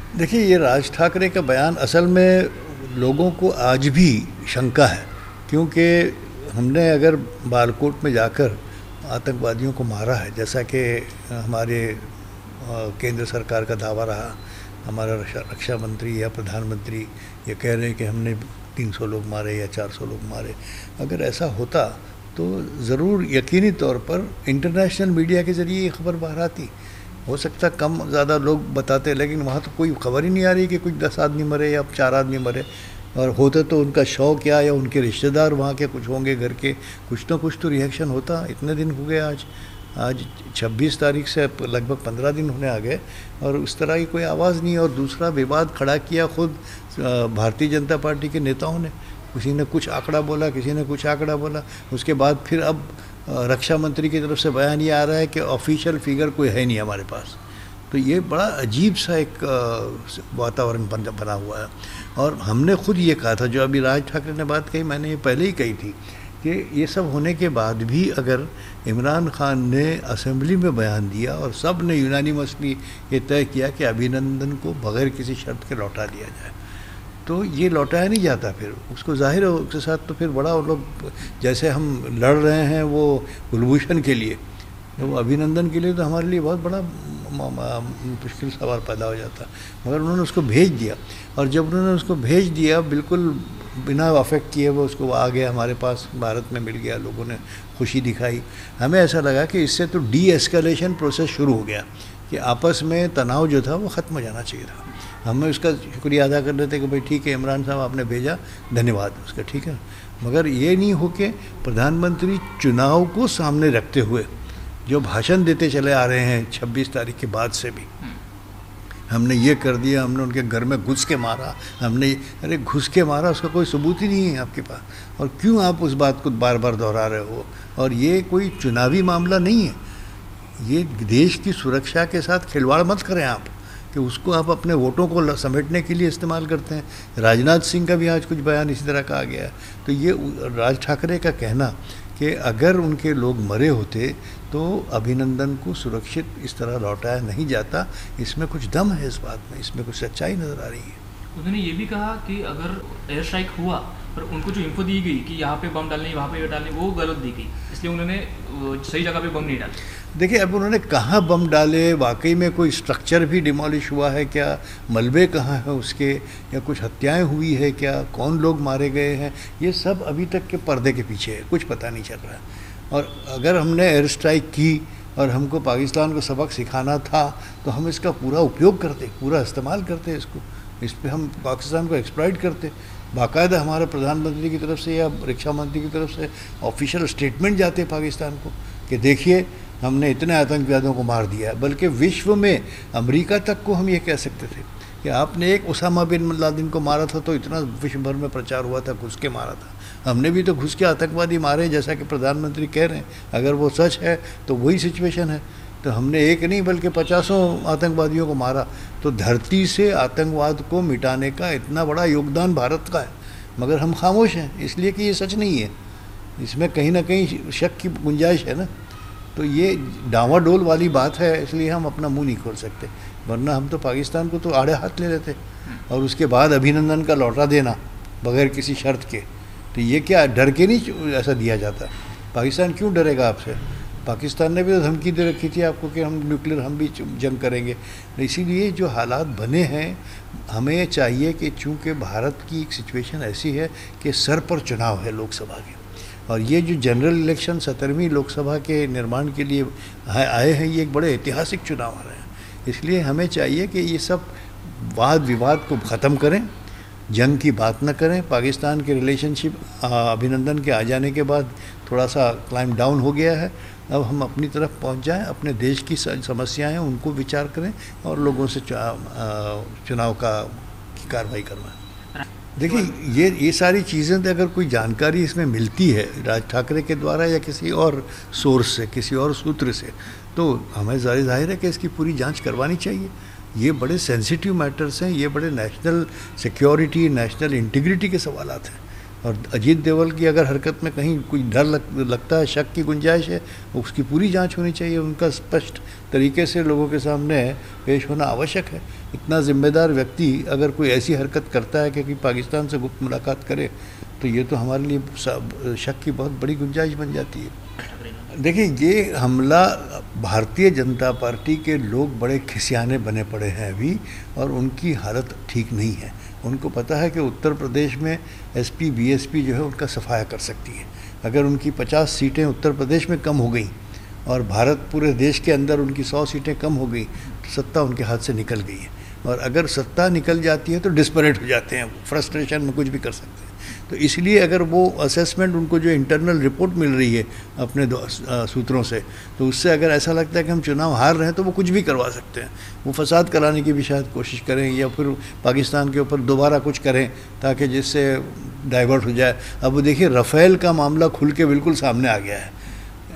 देखिए, ये राज ठाकरे का बयान असल में लोगों को आज भी शंका है, क्योंकि हमने अगर बालाकोट में जाकर आतंकवादियों को मारा है, जैसा कि हमारे केंद्र सरकार का दावा रहा, हमारा रक्षा मंत्री या प्रधानमंत्री ये कह रहे हैं कि हमने 300 लोग मारे या 400 लोग मारे, अगर ऐसा होता तो ज़रूर यकीनी तौर पर इंटरनेशनल मीडिया के ज़रिए ये खबर बाहर आती। हो सकता कम ज़्यादा लोग बताते, लेकिन वहाँ तो कोई खबर ही नहीं आ रही कि कुछ 10 आदमी मरे या 4 आदमी मरे, और होते तो उनका शौक या उनके रिश्तेदार वहाँ के कुछ होंगे घर के, कुछ तो रिएक्शन होता। इतने दिन हो गए, आज 26 तारीख से लगभग 15 दिन होने आ गए और उस तरह की कोई आवाज़ नहीं। और दूसरा विवाद खड़ा किया खुद भारतीय जनता पार्टी के नेताओं ने, किसी ने कुछ आंकड़ा बोला, किसी ने कुछ आंकड़ा बोला, उसके बाद फिर अब रक्षा मंत्री की तरफ से बयान ये आ रहा है कि ऑफिशियल फिगर कोई है नहीं हमारे पास। तो ये बड़ा अजीब सा एक वातावरण बना हुआ है। और हमने खुद ये कहा था, जो अभी राज ठाकरे ने बात कही, मैंने ये पहले ही कही थी कि ये सब होने के बाद भी अगर इमरान खान ने असेंबली में बयान दिया और सब ने यूनानिमसली ये तय किया कि अभिनंदन को बगैर किसी शर्त के लौटा दिया जाए, तो ये लौटाया नहीं जाता। फिर उसको जाहिर है उसके साथ तो फिर बड़ा वो लोग, जैसे हम लड़ रहे हैं वो कुलभूषण के लिए, तो वो अभिनंदन के लिए तो हमारे लिए बहुत बड़ा मुश्किल सवाल पैदा हो जाता। मगर उन्होंने उसको भेज दिया, और जब उन्होंने उसको भेज दिया बिल्कुल बिना अफेक्ट किए वो उसको आ गया हमारे पास, भारत में मिल गया, लोगों ने खुशी दिखाई। हमें ऐसा लगा कि इससे तो डी एस्केलेशन प्रोसेस शुरू हो गया, कि आपस में तनाव जो था वो ख़त्म हो जाना चाहिए था। हमें उसका शुक्रिया अदा कर रहे थे कि भाई ठीक है इमरान साहब आपने भेजा, धन्यवाद उसका, ठीक है। मगर ये नहीं हो कि प्रधानमंत्री चुनाव को सामने रखते हुए जो भाषण देते चले आ रहे हैं 26 तारीख के बाद से भी, हमने ये कर दिया, हमने उनके घर में घुस के मारा, हमने, अरे घुस के मारा उसका कोई सबूत ही नहीं है आपके पास, और क्यों आप उस बात को बार बार दोहरा रहे हो। और ये कोई चुनावी मामला नहीं है, ये देश की सुरक्षा के साथ खिलवाड़ मत करें आप, कि उसको आप अपने वोटों को समेटने के लिए इस्तेमाल करते हैं। राजनाथ सिंह का भी आज कुछ बयान इसी तरह का आ गया है। तो ये राज ठाकरे का कहना कि अगर उनके लोग मरे होते तो अभिनंदन को सुरक्षित इस तरह लौटाया नहीं जाता, इसमें कुछ दम है, इस बात में, इसमें कुछ सच्चाई नज़र आ रही है। उन्होंने ये भी कहा कि अगर एयर स्ट्राइक हुआ पर उनको जो इन्फो दी गई कि यहाँ पे बम डालने, वहाँ पे डालने, वो गलत दी गई, इसलिए उन्होंने सही जगह पे बम नहीं डाले। देखिए, अब उन्होंने कहाँ बम डाले, वाकई में कोई स्ट्रक्चर भी डिमोलिश हुआ है क्या, मलबे कहाँ हैं उसके, या कुछ हत्याएं हुई है क्या, कौन लोग मारे गए हैं, ये सब अभी तक के पर्दे के पीछे है, कुछ पता नहीं चल रहा है। और अगर हमने एयर स्ट्राइक की और हमको पाकिस्तान को सबक सिखाना था तो हम इसका पूरा उपयोग करते, पूरा इस्तेमाल करते इसको, इस पर हम पाकिस्तान को एक्सप्लॉइट करते। बाकायदा हमारे प्रधानमंत्री की तरफ से या रक्षा मंत्री की तरफ से ऑफिशियल स्टेटमेंट जाते पाकिस्तान को कि देखिए हमने इतने आतंकवादियों को मार दिया है। बल्कि विश्व में अमेरिका तक को हम ये कह सकते थे कि आपने एक उसामा बिन लादेन को मारा था तो इतना विश्व भर में प्रचार हुआ था, घुस के मारा था। हमने भी तो घुस के आतंकवादी मारे, जैसा कि प्रधानमंत्री कह रहे हैं। अगर वो सच है तो वही सिचुएशन है। तो हमने एक नहीं बल्कि 50 आतंकवादियों को मारा। तो धरती से आतंकवाद को मिटाने का इतना बड़ा योगदान भारत का है, मगर हम खामोश हैं इसलिए कि ये सच नहीं है, इसमें कहीं ना कहीं शक की गुंजाइश है ना। तो ये डावाडोल वाली बात है, इसलिए हम अपना मुंह नहीं खोल सकते, वरना हम तो पाकिस्तान को तो आड़े हाथ ले लेते। और उसके बाद अभिनंदन का लौटा देना बगैर किसी शर्त के, तो ये क्या डर के नहीं ऐसा दिया जाता? पाकिस्तान क्यों डरेगा आपसे? पाकिस्तान ने भी तो धमकी दे रखी थी आपको कि हम न्यूक्लियर, हम भी जंग करेंगे। इसीलिए जो हालात बने हैं, हमें चाहिए कि चूँकि भारत की एक सिचुएशन ऐसी है कि सर पर चुनाव है लोकसभा के, और ये जो जनरल इलेक्शन 17वीं लोकसभा के निर्माण के लिए आए हैं, ये एक बड़े ऐतिहासिक चुनाव आ रहे हैं। इसलिए हमें चाहिए कि ये सब वाद विवाद को ख़त्म करें, जंग की बात न करें। पाकिस्तान के रिलेशनशिप अभिनंदन के आ जाने के बाद थोड़ा सा क्लाइम डाउन हो गया है। अब हम अपनी तरफ पहुंच जाएं, अपने देश की समस्याएं हैं उनको विचार करें और लोगों से चुनाव की कार्रवाई करवाएं। देखिए, ये सारी चीज़ें तो अगर कोई जानकारी इसमें मिलती है राज ठाकरे के द्वारा या किसी और सोर्स से, किसी और सूत्र से, तो हमें जाहिर है कि इसकी पूरी जांच करवानी चाहिए। ये बड़े सेंसिटिव मैटर्स हैं, ये बड़े नेशनल सिक्योरिटी, नेशनल इंटीग्रिटी के सवालात हैं, और अजीत देवल की अगर हरकत में कहीं कोई डर लगता है, शक की गुंजाइश है, उसकी पूरी जांच होनी चाहिए। उनका स्पष्ट तरीके से लोगों के सामने पेश होना आवश्यक है। इतना जिम्मेदार व्यक्ति अगर कोई ऐसी हरकत करता है कि पाकिस्तान से गुप्त मुलाकात करे, तो ये तो हमारे लिए शक की बहुत बड़ी गुंजाइश बन जाती है। देखिए, ये हमला भारतीय जनता पार्टी के लोग बड़े खिसियाने बने पड़े हैं अभी, और उनकी हालत ठीक नहीं है। उनको पता है कि उत्तर प्रदेश में एसपी बीएसपी जो है उनका सफाया कर सकती है। अगर उनकी 50 सीटें उत्तर प्रदेश में कम हो गई और भारत पूरे देश के अंदर उनकी 100 सीटें कम हो गई, तो सत्ता उनके हाथ से निकल गई है। और अगर सत्ता निकल जाती है तो डिस्परेट हो जाते हैं, फ्रस्ट्रेशन में कुछ भी कर सकते हैं। तो इसलिए अगर वो असेसमेंट, उनको जो इंटरनल रिपोर्ट मिल रही है अपने सूत्रों से, तो उससे अगर ऐसा लगता है कि हम चुनाव हार रहे हैं, तो वो कुछ भी करवा सकते हैं। वो फसाद कराने की भी शायद कोशिश करें, या फिर पाकिस्तान के ऊपर दोबारा कुछ करें ताकि जिससे डाइवर्ट हो जाए। अब वो देखिए, राफेल का मामला खुल के बिल्कुल सामने आ गया है।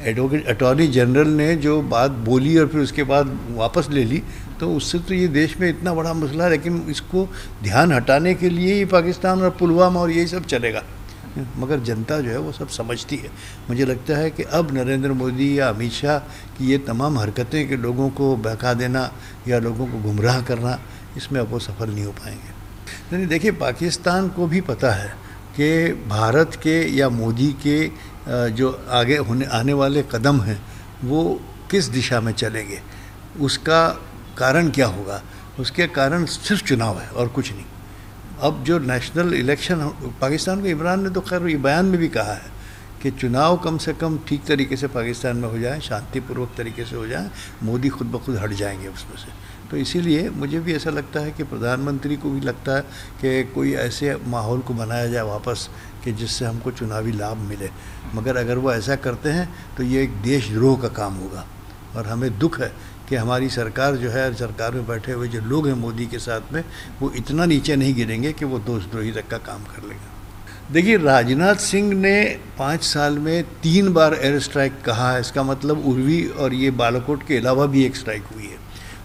अटॉर्नी जनरल ने जो बात बोली और फिर उसके बाद वापस ले ली, तो उससे तो ये देश में इतना बड़ा मसला है, लेकिन इसको ध्यान हटाने के लिए ही पाकिस्तान और पुलवामा और यही सब चलेगा। मगर जनता जो है वो सब समझती है। मुझे लगता है कि अब नरेंद्र मोदी या अमित शाह की ये तमाम हरकतें कि लोगों को बहका देना या लोगों को गुमराह करना, इसमें अब वो सफल नहीं हो पाएंगे। नहीं, देखिए, पाकिस्तान को भी पता है कि भारत के या मोदी के जो आगे आने वाले कदम हैं वो किस दिशा में चलेंगे, उसका कारण क्या होगा। उसके कारण सिर्फ चुनाव है और कुछ नहीं। अब जो नेशनल इलेक्शन पाकिस्तान को, इमरान ने तो खैर ये बयान में भी कहा है कि चुनाव कम से कम ठीक तरीके से पाकिस्तान में हो जाए, शांतिपूर्वक तरीके से हो जाए, मोदी खुद ब खुद हट जाएंगे उसमें से। तो इसीलिए मुझे भी ऐसा लगता है कि प्रधानमंत्री को भी लगता है कि कोई ऐसे माहौल को बनाया जाए वापस कि जिससे हमको चुनावी लाभ मिले। मगर अगर वो ऐसा करते हैं तो ये एक देशद्रोह का काम होगा, और हमें दुख है कि हमारी सरकार जो है, सरकार में बैठे हुए जो लोग हैं मोदी के साथ में, वो इतना नीचे नहीं गिरेंगे कि वो देशद्रोही तक का काम कर लेंगे। देखिए, राजनाथ सिंह ने 5 साल में 3 बार एयर स्ट्राइक कहा है। इसका मतलब उर्वी और ये बालाकोट के अलावा भी एक स्ट्राइक हुई है।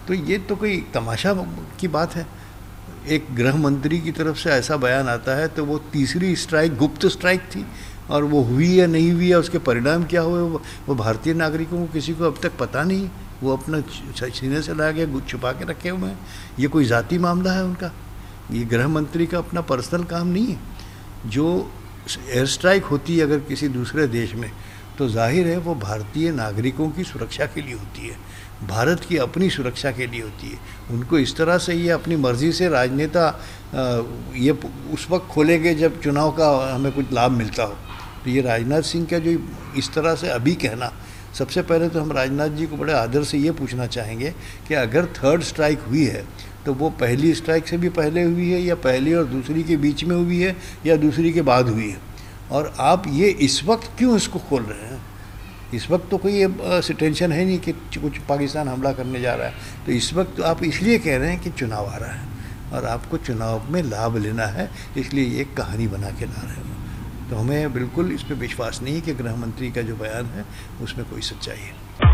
तो ये तो कोई तमाशा की बात है। एक गृह मंत्री की तरफ से ऐसा बयान आता है तो वो तीसरी स्ट्राइक गुप्त स्ट्राइक थी, और वो हुई या नहीं हुई या उसके परिणाम क्या हुए वो भारतीय नागरिकों को किसी को अब तक पता नहीं। वो अपना सीने से ला के छुपा के रखे हुए हैं। ये कोई ज़ाती मामला है उनका, ये गृह मंत्री का अपना पर्सनल काम नहीं है। जो एयर स्ट्राइक होती है अगर किसी दूसरे देश में, तो जाहिर है वो भारतीय नागरिकों की सुरक्षा के लिए होती है, भारत की अपनी सुरक्षा के लिए होती है। उनको इस तरह से ये अपनी मर्ज़ी से राजनेता ये उस वक्त खोलेंगे जब चुनाव का हमें कुछ लाभ मिलता हो। तो ये राजनाथ सिंह का जो इस तरह से अभी कहना, सबसे पहले तो हम राजनाथ जी को बड़े आदर से ये पूछना चाहेंगे कि अगर 3rd स्ट्राइक हुई है तो वो पहली स्ट्राइक से भी पहले हुई है, या पहली और दूसरी के बीच में हुई है, या दूसरी के बाद हुई है, और आप ये इस वक्त क्यों इसको खोल रहे हैं। इस वक्त तो कोई टेंशन है नहीं कि कुछ पाकिस्तान हमला करने जा रहा है। तो इस वक्त आप इसलिए कह रहे हैं कि चुनाव आ रहा है और आपको चुनाव में लाभ लेना है, इसलिए ये एक कहानी बना के ला रहे हो। तो हमें बिल्कुल इस पर विश्वास नहीं है कि गृह मंत्री का जो बयान है उसमें कोई सच्चाई है।